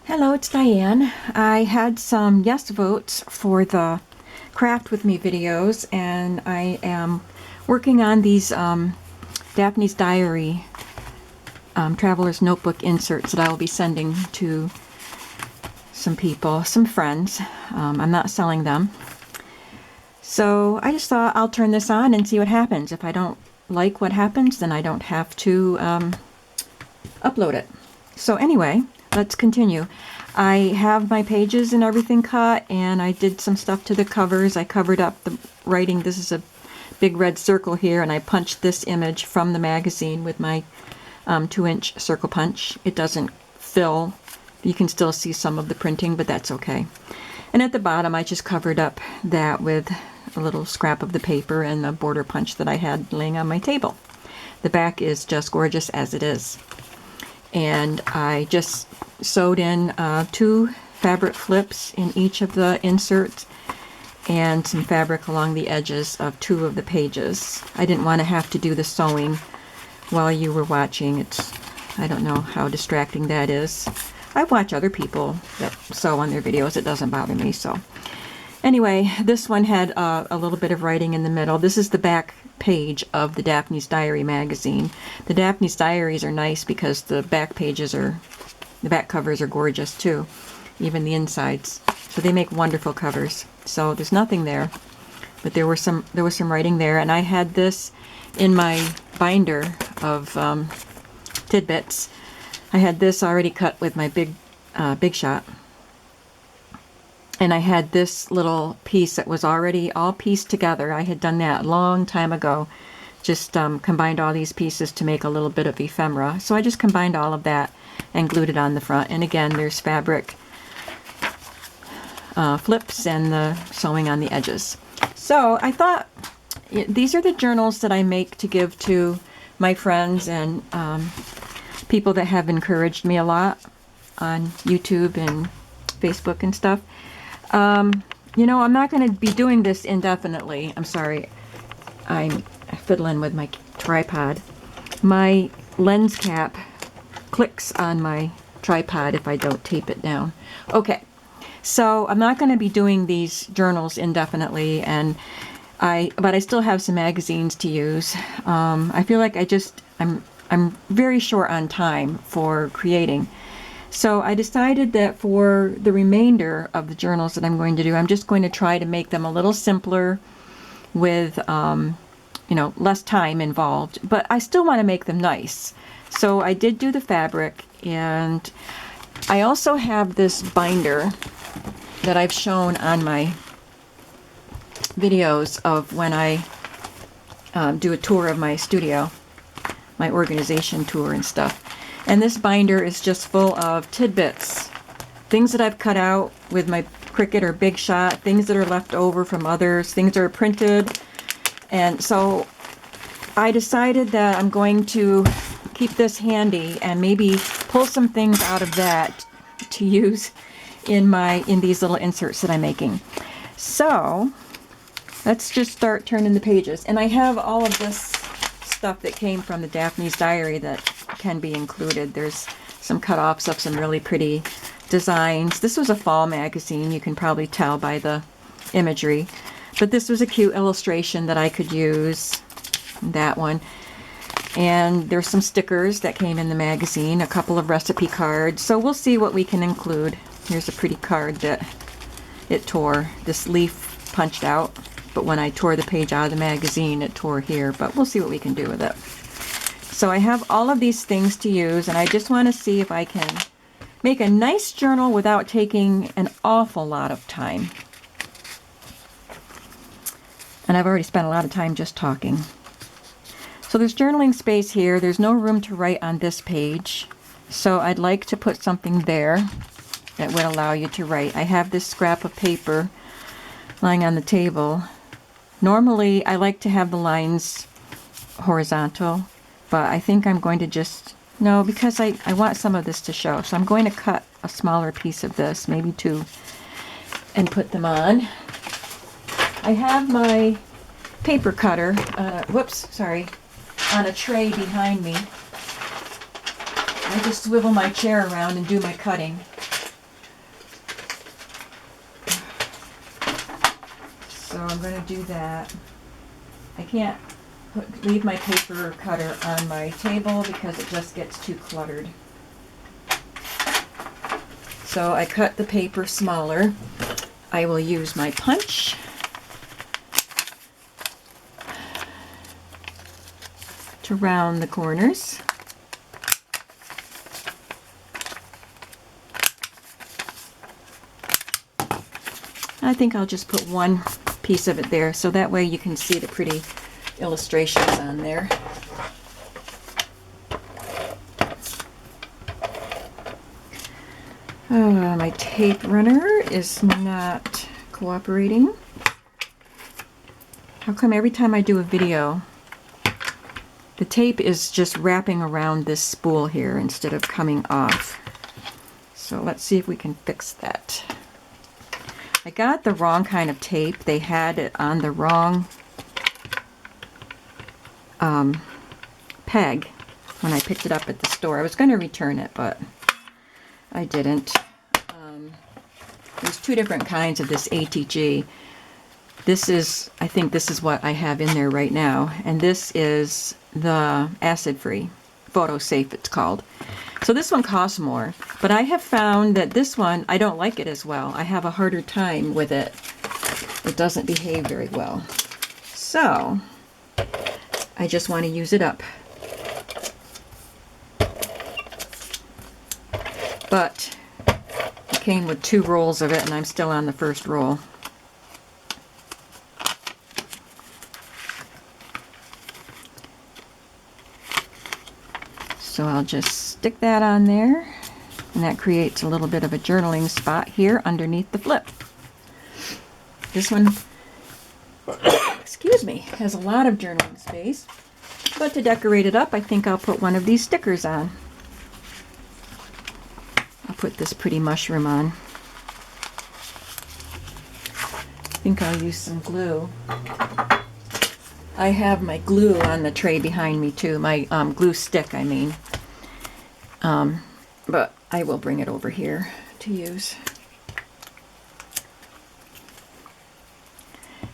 Hello, it's Diane. I had some yes votes for the Craft With Me videos, and I am working on these Daphne's Diary Traveler's Notebook inserts that I will be sending to some people, some friends. I'm not selling them. So I just thought I'll turn this on and see what happens. If I don't like what happens, then I don't have to upload it. So anyway, let's continue. I have my pages and everything cut, and I did some stuff to the covers. I covered up the writing. This is a big red circle here, and I punched this image from the magazine with my 2-inch circle punch. It doesn't fill. You can still see some of the printing, but that's okay. And at the bottom, I just covered up that with a little scrap of the paper and the border punch that I had laying on my table. The back is just gorgeous as it is. And I just sewed in 2 fabric flips in each of the inserts and some fabric along the edges of 2 of the pages. I didn't want to have to do the sewing while you were watching. I don't know how distracting that is. I watch other people that sew on their videos. It doesn't bother me. So anyway, this one had a little bit of writing in the middle. This is the back page of the Daphne's Diary magazine. The Daphne's Diaries are nice because the back covers are gorgeous too, even the insides. So they make wonderful covers. So there's nothing there, but there was some writing there, and I had this in my binder of tidbits. I had this already cut with my Big Shot. And I had this little piece that was already all pieced together. I had done that a long time ago. Just combined all these pieces to make a little bit of ephemera. So I just combined all of that and glued it on the front. And again, there's fabric flips and the sewing on the edges. So I thought these are the journals that I make to give to my friends and people that have encouraged me a lot on YouTube and Facebook and stuff. You know, I'm not going to be doing this indefinitely. I'm sorry. I'm fiddling with my tripod. My lens cap clicks on my tripod if I don't tape it down. Okay, so I'm not going to be doing these journals indefinitely, but I still have some magazines to use. I feel like I'm very short on time for creating. So I decided that for the remainder of the journals that I'm going to do, I'm just going to try to make them a little simpler with, less time involved. But I still want to make them nice. So I did do the fabric, and I also have this binder that I've shown on my videos of when I do a tour of my studio, my organization tour and stuff. And this binder is just full of tidbits, things that I've cut out with my Cricut or Big Shot, things that are left over from others, things that are printed. And so I decided that I'm going to keep this handy and maybe pull some things out of that to use in these little inserts that I'm making. So let's just start turning the pages. And I have all of this stuff that came from the Daphne's Diary that can be included. There's some cut-offs of some really pretty designs. This was a fall magazine, you can probably tell by the imagery. But this was a cute illustration that I could use, that one. And there's some stickers that came in the magazine, a couple of recipe cards. So we'll see what we can include. Here's a pretty card that it tore. This leaf punched out, but when I tore the page out of the magazine, it tore here. But we'll see what we can do with it. So I have all of these things to use, and I just want to see if I can make a nice journal without taking an awful lot of time. And I've already spent a lot of time just talking. So there's journaling space here. There's no room to write on this page. So I'd like to put something there that would allow you to write. I have this scrap of paper lying on the table. Normally, I like to have the lines horizontal, but I think I'm going to no, because I want some of this to show. So I'm going to cut a smaller piece of this, maybe 2, and put them on. I have my paper cutter, on a tray behind me. I just swivel my chair around and do my cutting. So I'm going to do that. I can't leave my paper cutter on my table because it just gets too cluttered. So I cut the paper smaller. I will use my punch to round the corners. I think I'll just put one piece of it there so that way you can see the pretty illustrations on there. My tape runner is not cooperating. How come every time I do a video, the tape is just wrapping around this spool here instead of coming off? So let's see if we can fix that. I got the wrong kind of tape. They had it on the wrong peg when I picked it up at the store. I was going to return it, but I didn't. There's two different kinds of this ATG. This is, I think this is what I have in there right now, and this is the acid-free, photo safe it's called. So this one costs more, but I have found that this one, I don't like it as well. I have a harder time with it. It doesn't behave very well. So I just want to use it up. But it came with 2 rolls of it, and I'm still on the first roll. So I'll just stick that on there, and that creates a little bit of a journaling spot here underneath the flip. This one, excuse me, has a lot of journaling space, but to decorate it up, I think I'll put one of these stickers on. I'll put this pretty mushroom on. I think I'll use some glue. I have my glue on the tray behind me too, my glue stick, I mean. But I will bring it over here to use.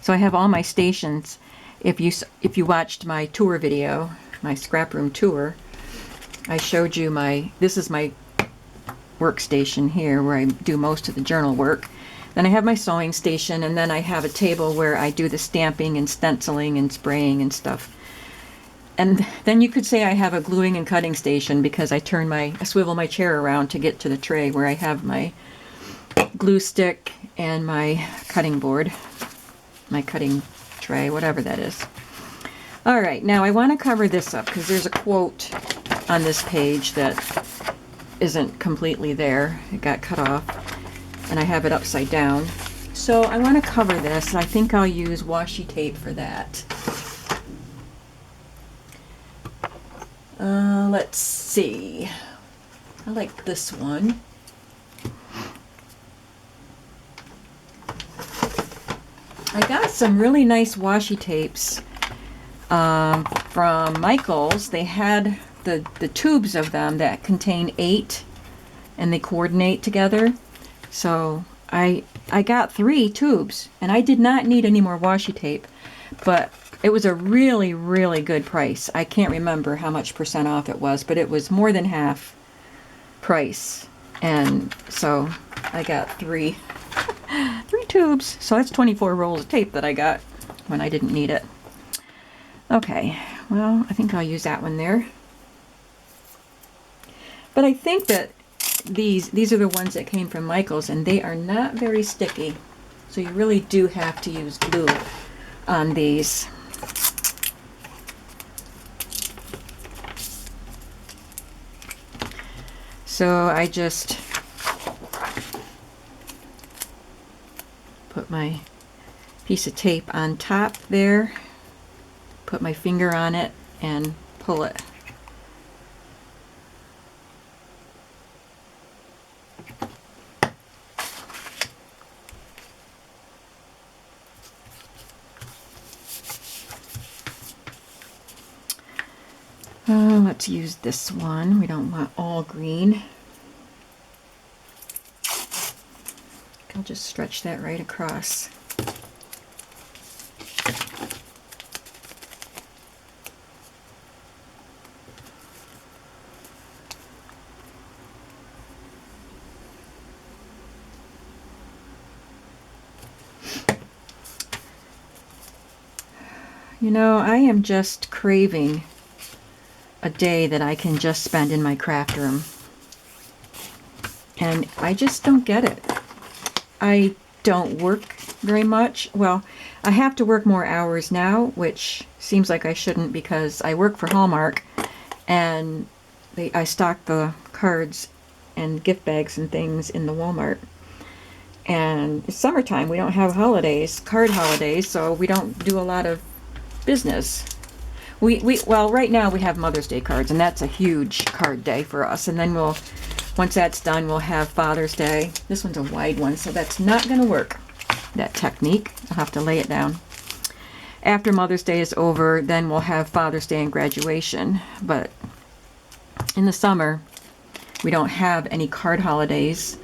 So I have all my stations. If you watched my tour video, my scrap room tour, I showed you this is my workstation here where I do most of the journal work. Then I have my sewing station, and then I have a table where I do the stamping and stenciling and spraying and stuff. And then you could say I have a gluing and cutting station because I swivel my chair around to get to the tray where I have my glue stick and my cutting board, my cutting tray, whatever that is. All right, now I want to cover this up because there's a quote on this page that isn't completely there. It got cut off, and I have it upside down. So I want to cover this. I think I'll use washi tape for that. Let's see. I like this one. I got some really nice washi tapes from Michael's. They had the tubes of them that contain 8 and they coordinate together. So I got 3 tubes, and I did not need any more washi tape, but it was a really, really good price. I can't remember how much % off it was, but it was more than half price. And so I got 3 tubes. So that's 24 rolls of tape that I got when I didn't need it. Okay, well, I think I'll use that one there. But I think that these are the ones that came from Michael's, and they are not very sticky. So you really do have to use glue on these. So I just put my piece of tape on top there, put my finger on it, and pull it. Let's use this one. We don't want all green. I'll just stretch that right across. You know, I am just craving a day that I can just spend in my craft room. And I just don't get it. I don't work very much. Well, I have to work more hours now, which seems like I shouldn't because I work for Hallmark and I stock the cards and gift bags and things in the Walmart. And it's summertime. We don't have holidays, card holidays, so we don't do a lot of business. Well, right now we have Mother's Day cards, and that's a huge card day for us. And then once that's done, we'll have Father's Day. This one's a wide one, so that's not going to work, that technique. I'll have to lay it down. After Mother's Day is over, then we'll have Father's Day and graduation. But in the summer, we don't have any card holidays,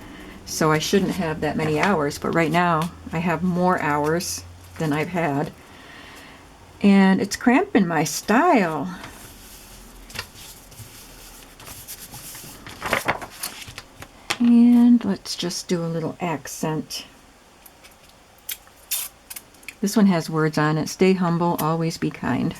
so I shouldn't have that many hours. But right now, I have more hours than I've had. And it's cramping my style. And let's just do a little accent. This one has words on it. Stay humble, always be kind.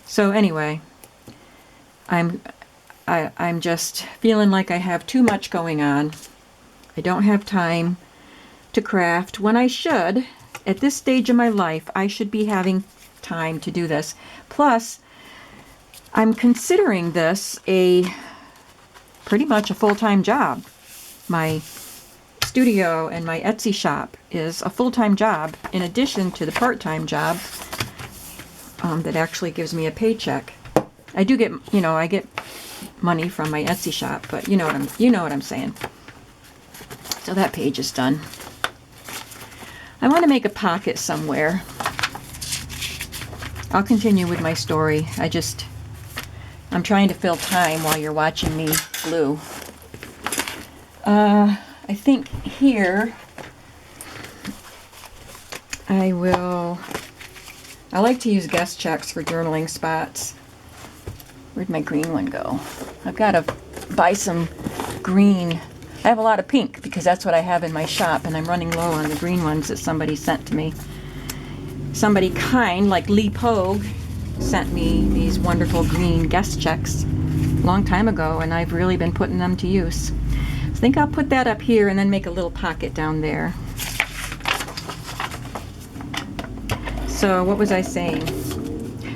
So anyway, I'm just feeling like I have too much going on. I don't have time to craft when I should. At this stage of my life, I should be having time to do this. Plus, I'm considering this pretty much a full-time job. My studio and my Etsy shop is a full-time job in addition to the part-time job that actually gives me a paycheck. I do get, I get money from my Etsy shop, but you know what I'm saying. So that page is done. I want to make a pocket somewhere. I'll continue with my story. I'm trying to fill time while you're watching me glue. I think here I like to use guest checks for journaling spots. Where'd my green one go? I've got to buy some green. I have a lot of pink because that's what I have in my shop, and I'm running low on the green ones that somebody sent to me. Somebody kind, like Lee Pogue, sent me these wonderful green guest checks a long time ago, and I've really been putting them to use. So I think I'll put that up here and then make a little pocket down there. So what was I saying?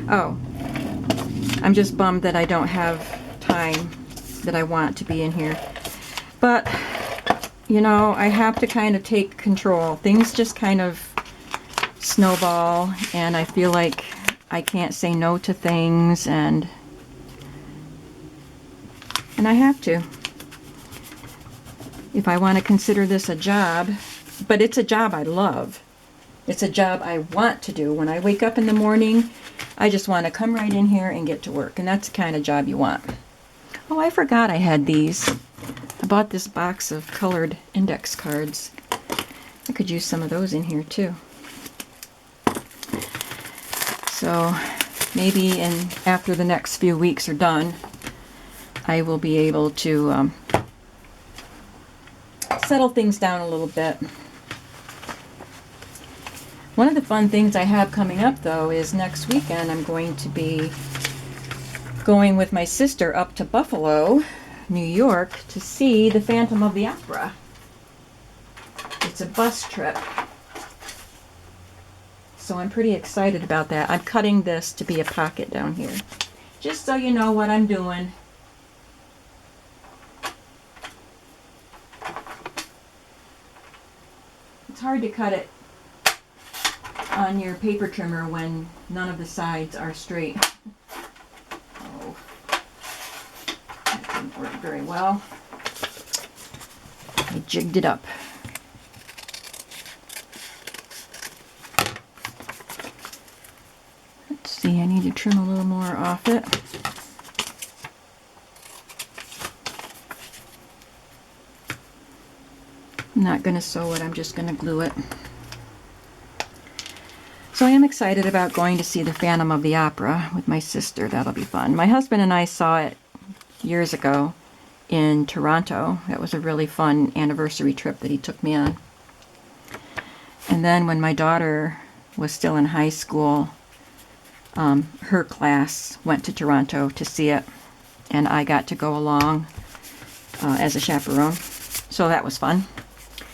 Oh, I'm just bummed that I don't have time that I want to be in here. But, I have to kind of take control. Things just kind of snowball, and I feel like I can't say no to things, and I have to. If I want to consider this a job, but it's a job I love. It's a job I want to do. When I wake up in the morning, I just want to come right in here and get to work, and that's the kind of job you want. Oh, I forgot I had these. I bought this box of colored index cards. I could use some of those in here too. So maybe after the next few weeks are done, I will be able to settle things down a little bit. One of the fun things I have coming up, though, is next weekend I'm going to be going with my sister up to Buffalo, New York, to see the Phantom of the Opera. It's a bus trip. So I'm pretty excited about that. I'm cutting this to be a pocket down here, just so you know what I'm doing. It's hard to cut it on your paper trimmer when none of the sides are straight. Oh, that didn't work very well. I jigged it up. Let's see, I need to trim a little more off it. I'm not going to sew it, I'm just going to glue it. So I am excited about going to see the Phantom of the Opera with my sister. That'll be fun. My husband and I saw it years ago, in Toronto. That was a really fun anniversary trip that he took me on. And then when my daughter was still in high school, her class went to Toronto to see it, and I got to go along as a chaperone. So that was fun.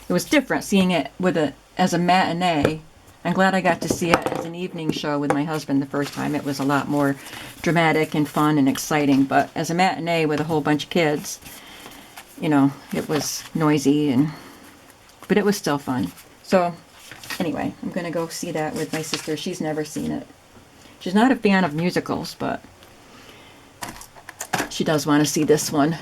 It was different seeing it as a matinee. I'm glad I got to see it as an evening show with my husband the first time. It was a lot more dramatic and fun and exciting. But as a matinee with a whole bunch of kids, you know, it was noisy, but it was still fun. So anyway, I'm going to go see that with my sister. She's never seen it. She's not a fan of musicals, but she does want to see this one.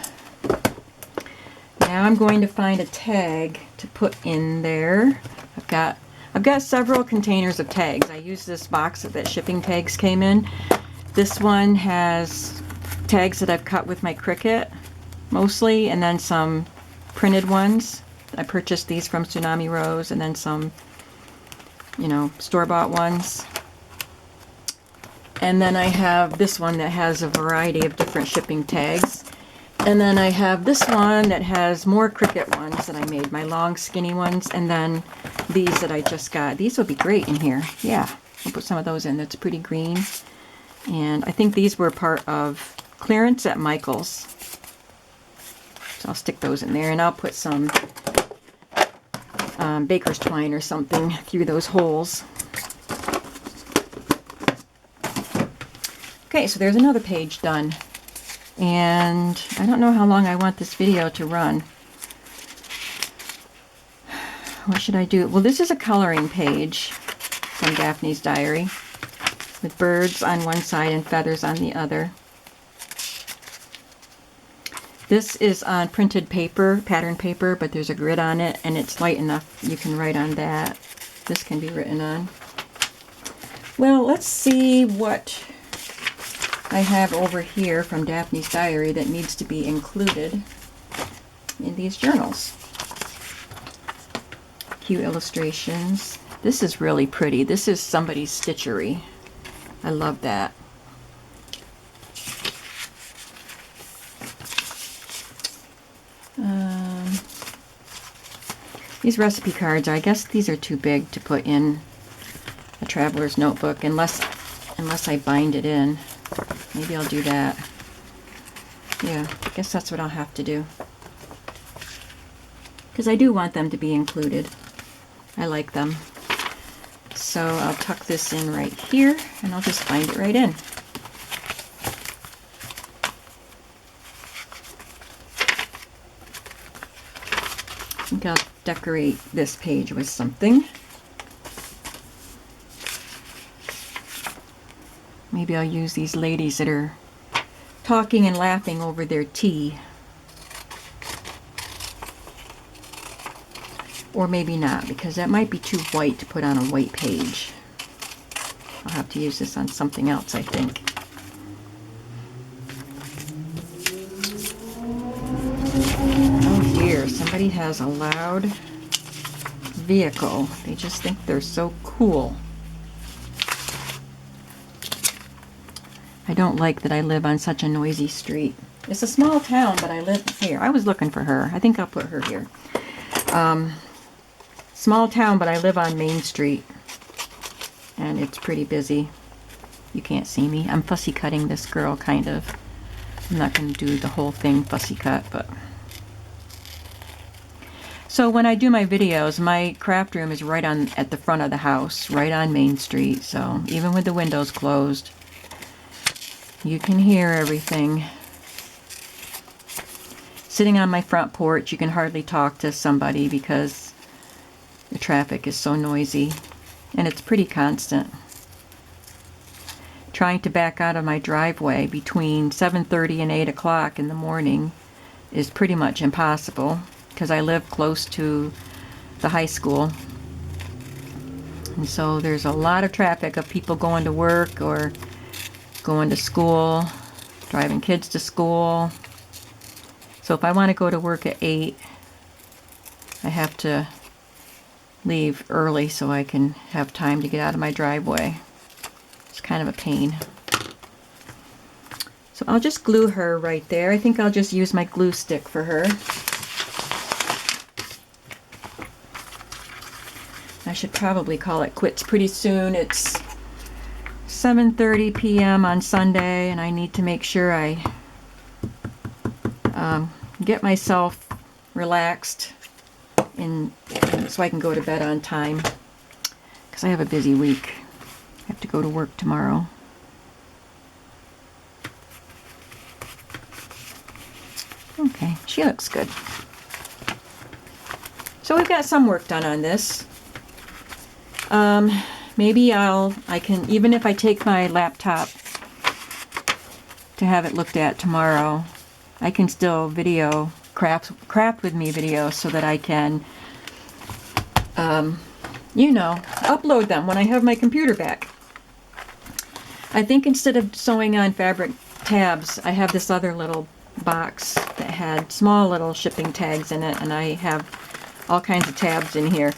Now I'm going to find a tag to put in there. I've got several containers of tags. I use this box that shipping tags came in. This one has tags that I've cut with my Cricut, mostly, and then some printed ones. I purchased these from Tsunami Rose, and then some, you know, store-bought ones. And then I have this one that has a variety of different shipping tags. And then I have this one that has more Cricut ones that I made, my long skinny ones, and then these that I just got. These will be great in here. Yeah, I'll put some of those in. That's pretty green. And I think these were part of clearance at Michael's. So I'll stick those in there, and I'll put some baker's twine or something through those holes. Okay, so there's another page done. And I don't know how long I want this video to run. What should I do? Well, this is a coloring page from Daphne's diary with birds on one side and feathers on the other. This is on printed paper, pattern paper, but there's a grid on it, and it's light enough you can write on that. This can be written on. Well, let's see what I have over here from Daphne's diary that needs to be included in these journals. Cute illustrations. This is really pretty. This is somebody's stitchery. I love that. These recipe cards, I guess these are too big to put in a traveler's notebook unless I bind it in. Maybe I'll do that. Yeah, I guess that's what I'll have to do. Because I do want them to be included. I like them. So I'll tuck this in right here, and I'll just bind it right in. I think I'll decorate this page with something. Maybe I'll use these ladies that are talking and laughing over their tea. Or maybe not, because that might be too white to put on a white page. I'll have to use this on something else, I think. Oh dear, somebody has a loud vehicle. They just think they're so cool. I don't like that I live on such a noisy street. It's a small town, but I live here. I was looking for her. I think I'll put her here. Small town, but I live on Main Street. And it's pretty busy. You can't see me. I'm fussy cutting this girl, kind of. I'm not going to do the whole thing fussy cut, but... So when I do my videos, my craft room is right on at the front of the house, right on Main Street. So even with the windows closed, you can hear everything. Sitting on my front porch, you can hardly talk to somebody because the traffic is so noisy, and it's pretty constant. Trying to back out of my driveway between 7:30 and 8 o'clock in the morning is pretty much impossible because I live close to the high school. And so there's a lot of traffic of people going to work or going to school, driving kids to school. So if I want to go to work at 8, I have to leave early so I can have time to get out of my driveway. It's kind of a pain. So I'll just glue her right there. I think I'll just use my glue stick for her. I should probably call it quits pretty soon. It's 7:30 p.m. on Sunday, and I need to make sure I get myself relaxed and so I can go to bed on time, because I have a busy week. I have to go to work tomorrow. Okay, she looks good. So we've got some work done on this. Maybe I can, even if I take my laptop to have it looked at tomorrow, I can still video craft with me videos so that I can, you know, upload them when I have my computer back. I think instead of sewing on fabric tabs, I have this other little box that had small little shipping tags in it, and I have all kinds of tabs in here.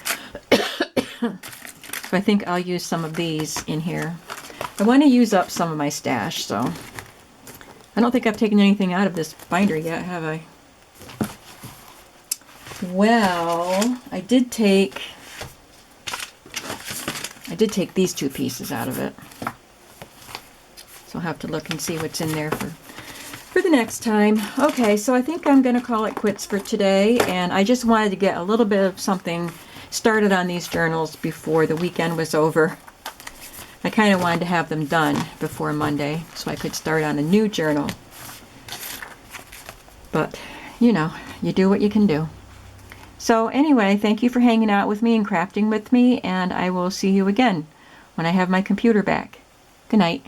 So I think I'll use some of these in here. I want to use up some of my stash, so I don't think I've taken anything out of this binder yet, have I? Well, I did take these two pieces out of it. So I'll have to look and see what's in there for the next time. Okay, so I think I'm going to call it quits for today, and I just wanted to get a little bit of something started on these journals before the weekend was over. I kind of wanted to have them done before Monday so I could start on a new journal. But, you know, you do what you can do. So anyway, thank you for hanging out with me and crafting with me, and I will see you again when I have my computer back. Good night.